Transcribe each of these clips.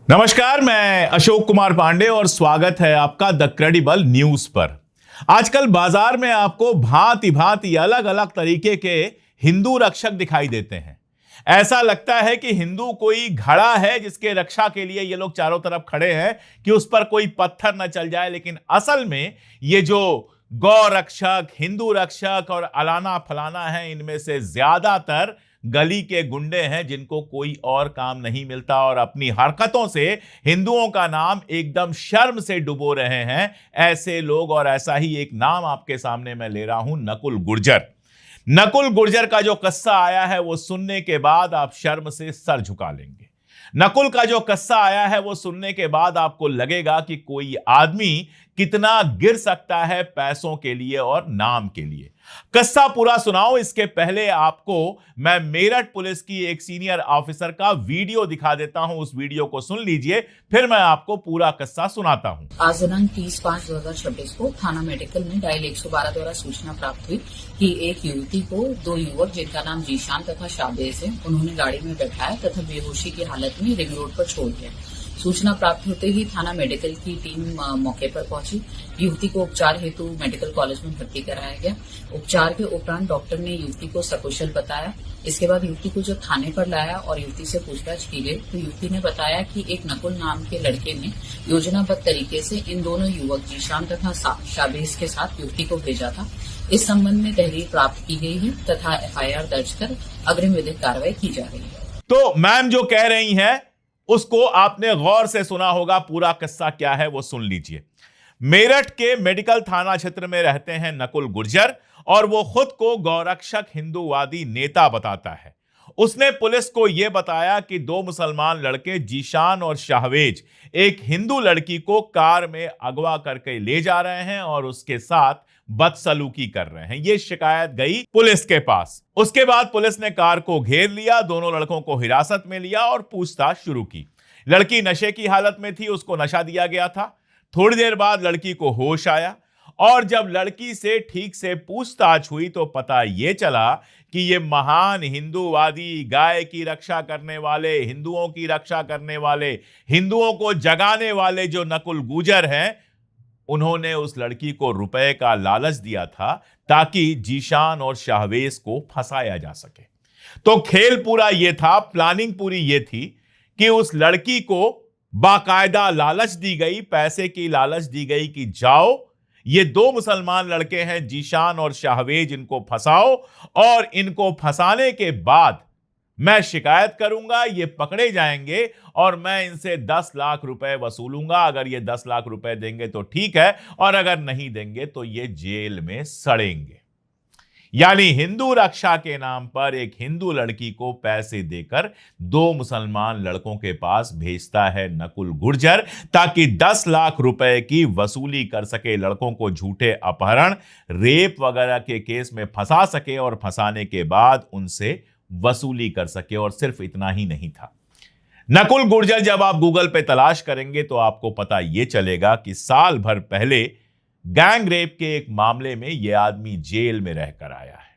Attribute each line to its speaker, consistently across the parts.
Speaker 1: नमस्कार, मैं अशोक कुमार पांडे और स्वागत है आपका द क्रेडिबल न्यूज पर। आजकल बाजार में आपको भांति भांति अलग अलग तरीके के हिंदू रक्षक दिखाई देते हैं। ऐसा लगता है कि हिंदू कोई घड़ा है जिसके रक्षा के लिए ये लोग चारों तरफ खड़े हैं कि उस पर कोई पत्थर न चल जाए, लेकिन असल में ये जो गौ रक्षक, हिंदू रक्षक और अलाना फलाना है, इनमें से ज्यादातर गली के गुंडे हैं जिनको कोई और काम नहीं मिलता और अपनी हरकतों से हिंदुओं का नाम एकदम शर्म से डुबो रहे हैं। ऐसे लोग, और ऐसा ही एक नाम आपके सामने मैं ले रहा हूं, नकुल गुर्जर। नकुल गुर्जर का जो किस्सा आया है वो सुनने के बाद आप शर्म से सर झुका लेंगे। नकुल का जो किस्सा आया है वो सुनने के बाद आपको लगेगा कि कोई आदमी कितना गिर सकता है पैसों के लिए और नाम के लिए। किस्सा पूरा सुनाओ इसके पहले आपको मैं मेरठ पुलिस की एक सीनियर ऑफिसर का वीडियो दिखा देता हूं। उस वीडियो को सुन लीजिए, फिर मैं आपको पूरा किस्सा सुनाता हूं।
Speaker 2: आज दिनांक 30/5/2026 को थाना मेडिकल में डायल 112 द्वारा सूचना प्राप्त हुई कि एक युवती को दो युवक जिनका नाम जीशान तथा शाबेज है, उन्होंने गाड़ी में बैठाया तथा बेहोशी की हालत में रिंग रोड पर छोड़ दिया। सूचना प्राप्त होते ही थाना मेडिकल की टीम मौके पर पहुंची। युवती को उपचार हेतु मेडिकल कॉलेज में भर्ती कराया गया। उपचार के उपरांत डॉक्टर ने युवती को सकुशल बताया। इसके बाद युवती को जब थाने पर लाया और युवती से पूछताछ की गई तो युवती ने बताया कि एक नकुल नाम के लड़के ने योजनाबद्ध तरीके से इन दोनों युवक जीशान तथा शाबेज के साथ युवती को भेजा था। इस संबंध में तहरीर प्राप्त की गई है तथा FIR दर्ज कर अग्रिम विधिक कार्रवाई की जा रही है।
Speaker 1: तो मैम जो कह रही हैं उसको आपने गौर से सुना होगा। पूरा किस्सा क्या है वो सुन लीजिए। मेरठ के मेडिकल थाना क्षेत्र में रहते हैं नकुल गुर्जर और वो खुद को गौरक्षक हिंदूवादी नेता बताता है। उसने पुलिस को यह बताया कि दो मुसलमान लड़के जीशान और शाहवेज एक हिंदू लड़की को कार में अगवा करके ले जा रहे हैं और उसके साथ बदसलूकी कर रहे हैं। यह शिकायत गई पुलिस के पास। उसके बाद पुलिस ने कार को घेर लिया, दोनों लड़कों को हिरासत में लिया और पूछताछ शुरू की। लड़की नशे की हालत में थी, उसको नशा दिया गया था। थोड़ी देर बाद लड़की को होश आया और जब लड़की से ठीक से पूछताछ हुई तो पता यह चला कि ये महान हिंदूवादी, गाय की रक्षा करने वाले, हिंदुओं की रक्षा करने वाले, हिंदुओं को जगाने वाले जो नकुल गुर्जर हैं, उन्होंने उस लड़की को रुपए का लालच दिया था ताकि जीशान और शाहवेज को फंसाया जा सके। तो खेल पूरा यह था, प्लानिंग पूरी यह थी कि उस लड़की को बाकायदा लालच दी गई, पैसे की लालच दी गई कि जाओ, ये दो मुसलमान लड़के हैं जीशान और शाहवेज, इनको फंसाओ और इनको फंसाने के बाद मैं शिकायत करूंगा, ये पकड़े जाएंगे और मैं इनसे 10 लाख रुपए वसूलूंगा। अगर ये 10 लाख रुपए देंगे तो ठीक है और अगर नहीं देंगे तो ये जेल में सड़ेंगे। यानी हिंदू रक्षा के नाम पर एक हिंदू लड़की को पैसे देकर दो मुसलमान लड़कों के पास भेजता है नकुल गुर्जर ताकि 10 लाख रुपए की वसूली कर सके, लड़कों को झूठे अपहरण, रेप वगैरह के केस में फंसा सके और फंसाने के बाद उनसे वसूली कर सके। और सिर्फ इतना ही नहीं था। नकुल गुर्जर जब आप गूगल पे तलाश करेंगे तो आपको पता यह चलेगा कि साल भर पहले गैंग रेप के एक मामले में यह आदमी जेल में रहकर आया है।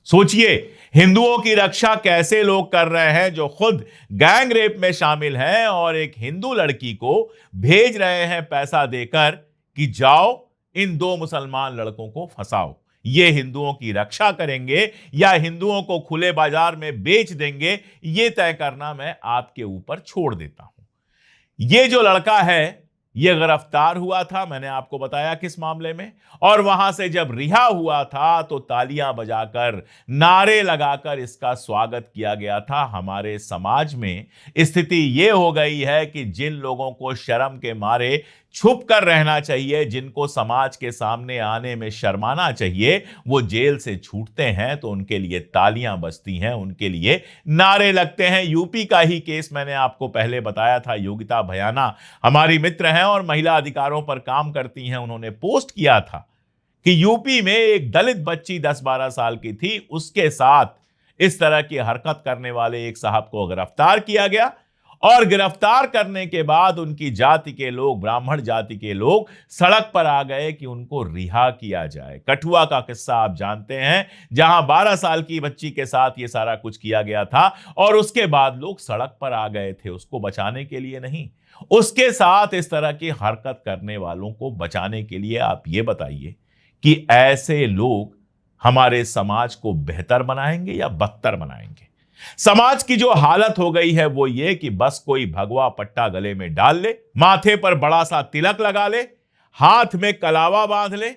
Speaker 1: सोचिए, हिंदुओं की रक्षा कैसे लोग कर रहे हैं जो खुद गैंग रेप में शामिल हैं और एक हिंदू लड़की को भेज रहे हैं पैसा देकर कि जाओ इन दो मुसलमान लड़कों को फंसाओ। ये हिंदुओं की रक्षा करेंगे या हिंदुओं को खुले बाजार में बेच देंगे, यह तय करना मैं आपके ऊपर छोड़ देता हूं। यह जो लड़का है यह गिरफ्तार हुआ था, मैंने आपको बताया किस मामले में, और वहां से जब रिहा हुआ था तो तालियां बजाकर, नारे लगाकर इसका स्वागत किया गया था। हमारे समाज में स्थिति यह हो गई है कि जिन लोगों को शर्म के मारे छुप कर रहना चाहिए, जिनको समाज के सामने आने में शर्माना चाहिए, वो जेल से छूटते हैं तो उनके लिए तालियां बजती हैं, उनके लिए नारे लगते हैं। यूपी का ही केस मैंने आपको पहले बताया था। योगिता भयाना हमारी मित्र हैं और महिला अधिकारों पर काम करती हैं। उन्होंने पोस्ट किया था कि यूपी में एक दलित बच्ची 10-12 साल की थी, उसके साथ इस तरह की हरकत करने वाले एक साहब को गिरफ्तार किया गया और गिरफ्तार करने के बाद उनकी जाति के लोग, ब्राह्मण जाति के लोग सड़क पर आ गए कि उनको रिहा किया जाए। कठुआ का किस्सा आप जानते हैं, जहां 12 साल की बच्ची के साथ यह सारा कुछ किया गया था और उसके बाद लोग सड़क पर आ गए थे उसको बचाने के लिए नहीं, उसके साथ इस तरह की हरकत करने वालों को बचाने के लिए। आप ये बताइए कि ऐसे लोग हमारे समाज को बेहतर बनाएंगे या बदतर बनाएंगे? समाज की जो हालत हो गई है वो ये कि बस कोई भगवा पट्टा गले में डाल ले, माथे पर बड़ा सा तिलक लगा ले, हाथ में कलावा बांध ले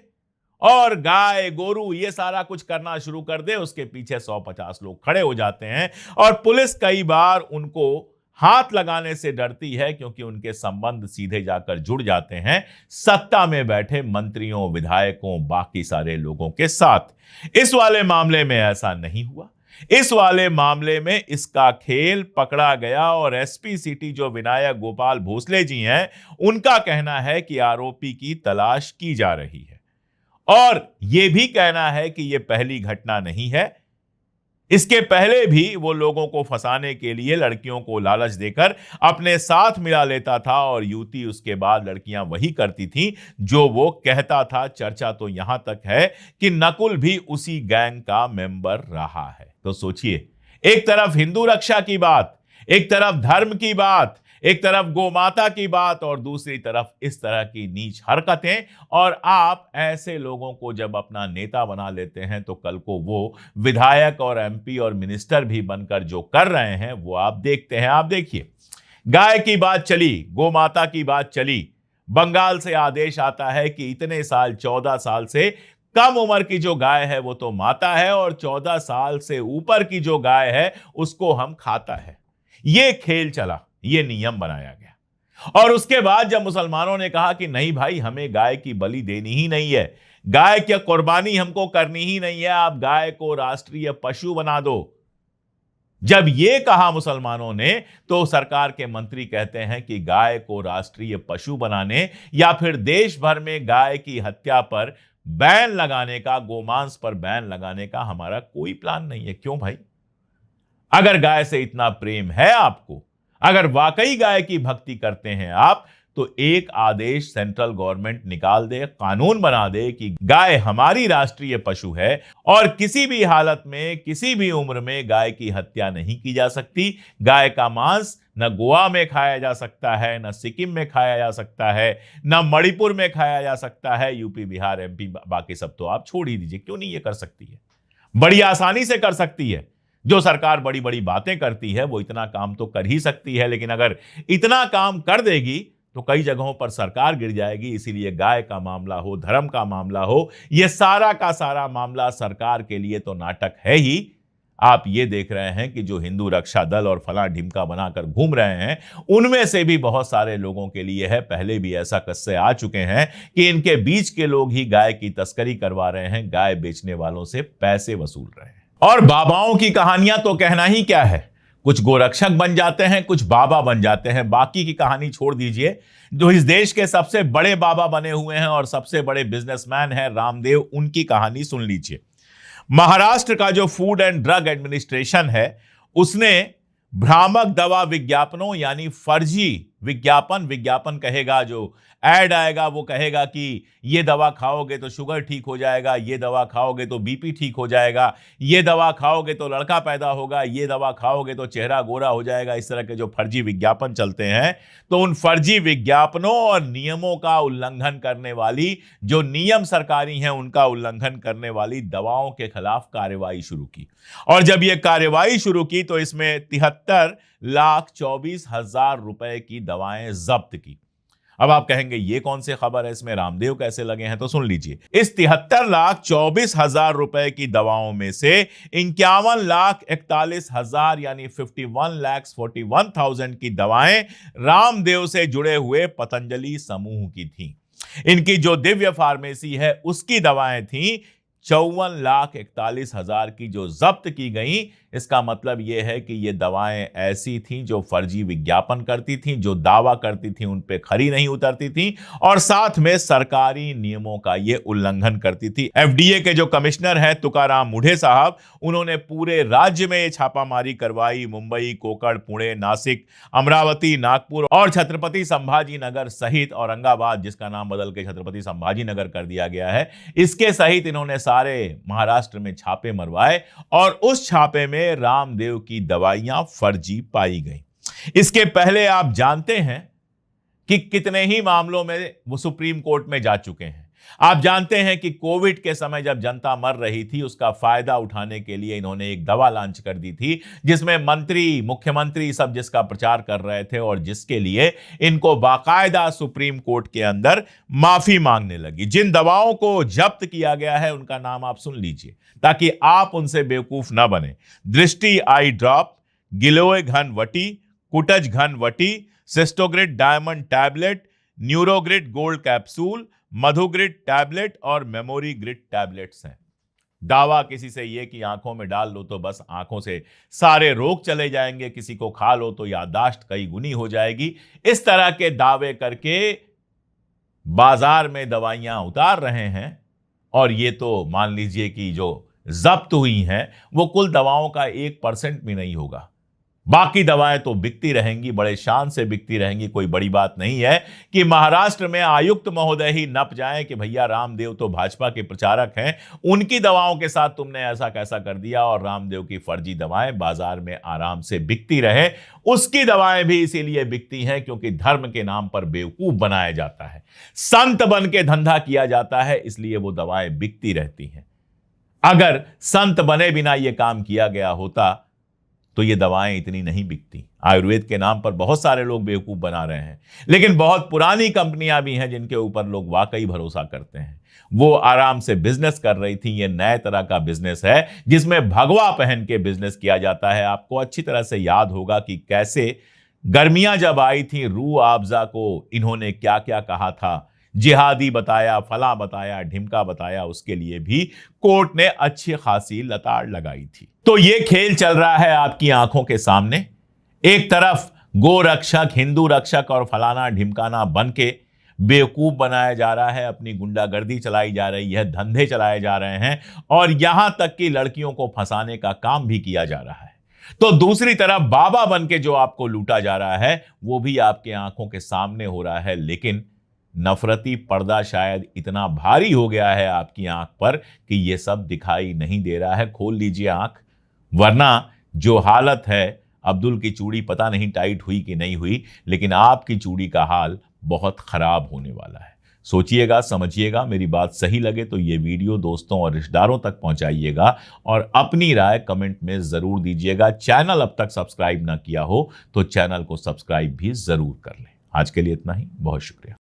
Speaker 1: और गाय गोरू ये सारा कुछ करना शुरू कर दे। उसके पीछे 150 लोग खड़े हो जाते हैं और पुलिस कई बार उनको हाथ लगाने से डरती है क्योंकि उनके संबंध सीधे जाकर जुड़ जाते हैं सत्ता में बैठे मंत्रियों, विधायकों, बाकी सारे लोगों के साथ। इस वाले मामले में ऐसा नहीं हुआ। इस वाले मामले में इसका खेल पकड़ा गया और एसपी सिटी जो विनायक गोपाल भोसले जी हैं, उनका कहना है कि आरोपी की तलाश की जा रही है और यह भी कहना है कि यह पहली घटना नहीं है। इसके पहले भी वो लोगों को फंसाने के लिए लड़कियों को लालच देकर अपने साथ मिला लेता था और युवती उसके बाद लड़कियां वही करती थी जो वो कहता था। चर्चा तो यहां तक है कि नकुल भी उसी गैंग का मेंबर रहा है। तो सोचिए, एक तरफ हिंदू रक्षा की बात, एक तरफ धर्म की बात, एक तरफ गोमाता की बात और दूसरी तरफ इस तरह की नीच हरकतें। और आप ऐसे लोगों को जब अपना नेता बना लेते हैं तो कल को वो विधायक और एमपी और मिनिस्टर भी बनकर जो कर रहे हैं वो आप देखते हैं। आप देखिए, गाय की बात चली, गोमाता की बात चली, बंगाल से आदेश आता है कि इतने साल, 14 साल से कम उम्र की जो गाय है वो तो माता है और 14 साल से ऊपर की जो गाय है उसको हम खाता है। ये खेल चला, ये नियम बनाया गया। और उसके बाद जब मुसलमानों ने कहा कि नहीं भाई, हमें गाय की बलि देनी ही नहीं है, गाय की कुर्बानी हमको करनी ही नहीं है, आप गाय को राष्ट्रीय पशु बना दो। जब ये कहा मुसलमानों ने तो सरकार के मंत्री कहते हैं कि गाय को राष्ट्रीय पशु बनाने या फिर देश भर में गाय की हत्या पर बैन लगाने का, गोमांस पर बैन लगाने का हमारा कोई प्लान नहीं है। क्यों भाई? अगर गाय से इतना प्रेम है आपको, अगर वाकई गाय की भक्ति करते हैं आप, तो एक आदेश सेंट्रल गवर्नमेंट निकाल दे, कानून बना दे कि गाय हमारी राष्ट्रीय पशु है और किसी भी हालत में, किसी भी उम्र में गाय की हत्या नहीं की जा सकती। गाय का मांस न गोवा में खाया जा सकता है, न सिक्किम में खाया जा सकता है, न मणिपुर में खाया जा सकता है। यूपी, बिहार, एमपी, बाकी सब तो आप छोड़ ही दीजिए। क्यों नहीं ये कर सकती है? बड़ी आसानी से कर सकती है। जो सरकार बड़ी बड़ी बातें करती है वो इतना काम तो कर ही सकती है, लेकिन अगर इतना काम कर देगी तो कई जगहों पर सरकार गिर जाएगी। इसीलिए गाय का मामला हो, धर्म का मामला हो, यह सारा का सारा मामला सरकार के लिए तो नाटक है ही। आप ये देख रहे हैं कि जो हिंदू रक्षा दल और फला ढिमका बनाकर घूम रहे हैं, उनमें से भी बहुत सारे लोगों के लिए है। पहले भी ऐसा किस्से आ चुके हैं कि इनके बीच के लोग ही गाय की तस्करी करवा रहे हैं, गाय बेचने वालों से पैसे वसूल रहे हैं। और बाबाओं की कहानियां तो कहना ही क्या है, कुछ गोरक्षक बन जाते हैं, कुछ बाबा बन जाते हैं। बाकी की कहानी छोड़ दीजिए। जो इस देश के सबसे बड़े बाबा बने हुए हैं और सबसे बड़े बिजनेसमैन हैं, रामदेव, उनकी कहानी सुन लीजिए। महाराष्ट्र का जो फूड एंड ड्रग एडमिनिस्ट्रेशन है, उसने भ्रामक दवा विज्ञापनों यानी फर्जी विज्ञापन कहेगा, जो ऐड आएगा वो कहेगा कि ये दवा खाओगे तो शुगर ठीक हो जाएगा, ये दवा खाओगे तो बीपी ठीक हो जाएगा, ये दवा खाओगे तो लड़का पैदा होगा, ये दवा खाओगे तो चेहरा गोरा हो जाएगा। इस तरह के जो फर्जी विज्ञापन चलते हैं, तो उन फर्जी विज्ञापनों और नियमों का उल्लंघन करने वाली, जो नियम सरकारी हैं उनका उल्लंघन करने वाली दवाओं के खिलाफ कार्रवाई शुरू की। और जब यह कार्रवाई शुरू की तो इसमें 73,24,000 रुपए की दवाएं जब्त की। अब आप कहेंगे ये कौन सी खबर है, इसमें रामदेव कैसे लगे हैं? तो सुन लीजिए। इस 73,24,000 रुपए की दवाओं में से 51,41,000 यानी 51,41,000 की दवाएं रामदेव से जुड़े हुए पतंजलि समूह की थी। इनकी जो दिव्य फार्मेसी है उसकी दवाएं थी 54,41,000 की जो जब्त की गई। इसका मतलब यह है कि ये दवाएं ऐसी थीं जो फर्जी विज्ञापन करती थीं, जो दावा करती थीं उन पे खरी नहीं उतरती थीं और साथ में सरकारी नियमों का ये उल्लंघन करती थी। एफडीए के जो कमिश्नर हैं तुकाराम मूढ़े साहब, उन्होंने पूरे राज्य में ये छापामारी करवाई। मुंबई, कोकड़, पुणे, नासिक, अमरावती, नागपुर और छत्रपति संभाजी नगर सहित औरंगाबाद, जिसका नाम बदल के छत्रपति संभाजी नगर कर दिया गया है, इसके सहित इन्होंने सारे महाराष्ट्र में छापे मरवाए और उस छापे में रामदेव की दवाइयां फर्जी पाई गई। इसके पहले आप जानते हैं कि कितने ही मामलों में वो सुप्रीम कोर्ट में जा चुके हैं। आप जानते हैं कि कोविड के समय जब जनता मर रही थी, उसका फायदा उठाने के लिए इन्होंने एक दवा लॉन्च कर दी थी जिसमें मंत्री, मुख्यमंत्री सब जिसका प्रचार कर रहे थे और जिसके लिए इनको बाकायदा सुप्रीम कोर्ट के अंदर माफी मांगने लगी। जिन दवाओं को जब्त किया गया है उनका नाम आप सुन लीजिए ताकि आप उनसे बेवकूफ ना बने। दृष्टि आई ड्रॉप, गिलोय घन वटी, कुटज घन वटी, Cystogrid diamond tablet, Neurogrid gold capsule, Madhugrid tablet और मेमोरी ग्रिड टैबलेट्स हैं। दावा किसी से यह कि आंखों में डाल लो तो बस आंखों से सारे रोग चले जाएंगे, किसी को खा लो तो याददाश्त कई गुनी हो जाएगी, इस तरह के दावे करके बाजार में दवाइयां उतार रहे हैं। और ये तो मान लीजिए कि जो जब्त हुई हैं वो कुल दवाओं का 1% भी नहीं होगा। बाकी दवाएं तो बिकती रहेंगी, बड़े शान से बिकती रहेंगी। कोई बड़ी बात नहीं है कि महाराष्ट्र में आयुक्त महोदय ही नप जाएं कि भैया रामदेव तो भाजपा के प्रचारक हैं, उनकी दवाओं के साथ तुमने ऐसा कैसा कर दिया और रामदेव की फर्जी दवाएं बाजार में आराम से बिकती रहे। उसकी दवाएं भी इसीलिए बिकती हैं क्योंकि धर्म के नाम पर बेवकूफ बनाया जाता है, संत बन के धंधा किया जाता है, इसलिए वो दवाएं बिकती रहती हैं। अगर संत बने बिना यह काम किया गया होता तो ये दवाएं इतनी नहीं बिकती। आयुर्वेद के नाम पर बहुत सारे लोग बेवकूफ बना रहे हैं, लेकिन बहुत पुरानी कंपनियां भी हैं जिनके ऊपर लोग वाकई भरोसा करते हैं। वो आराम से बिजनेस कर रही थी। ये नए तरह का बिजनेस है जिसमें भगवा पहन के बिजनेस किया जाता है। आपको अच्छी तरह से याद होगा कि कैसे गर्मियां जब आई थी, रूह अफ़ज़ा को इन्होंने क्या क्या कहा था, जिहादी बताया, फला बताया, ढिमका बताया, उसके लिए भी कोर्ट ने अच्छी खासी लताड़ लगाई थी। तो ये खेल चल रहा है आपकी आंखों के सामने। एक तरफ गो रक्षक, हिंदू रक्षक और फलाना ढिमकाना बन के बेवकूफ बनाया जा रहा है, अपनी गुंडागर्दी चलाई जा रही है, धंधे चलाए जा रहे हैं और यहां तक कि लड़कियों को फंसाने का काम भी किया जा रहा है। तो दूसरी तरफ बाबा बन के जो आपको लूटा जा रहा है वो भी आपके आंखों के सामने हो रहा है। लेकिन नफरती पर्दा शायद इतना भारी हो गया है आपकी आंख पर कि यह सब दिखाई नहीं दे रहा है। खोल लीजिए आंख, वरना जो हालत है, अब्दुल की चूड़ी पता नहीं टाइट हुई कि नहीं हुई, लेकिन आपकी चूड़ी का हाल बहुत खराब होने वाला है। सोचिएगा, समझिएगा। मेरी बात सही लगे तो ये वीडियो दोस्तों और रिश्तेदारों तक पहुंचाइएगा और अपनी राय कमेंट में जरूर दीजिएगा। चैनल अब तक सब्सक्राइब ना किया हो तो चैनल को सब्सक्राइब भी जरूर कर लें। आज के लिए इतना ही, बहुत शुक्रिया।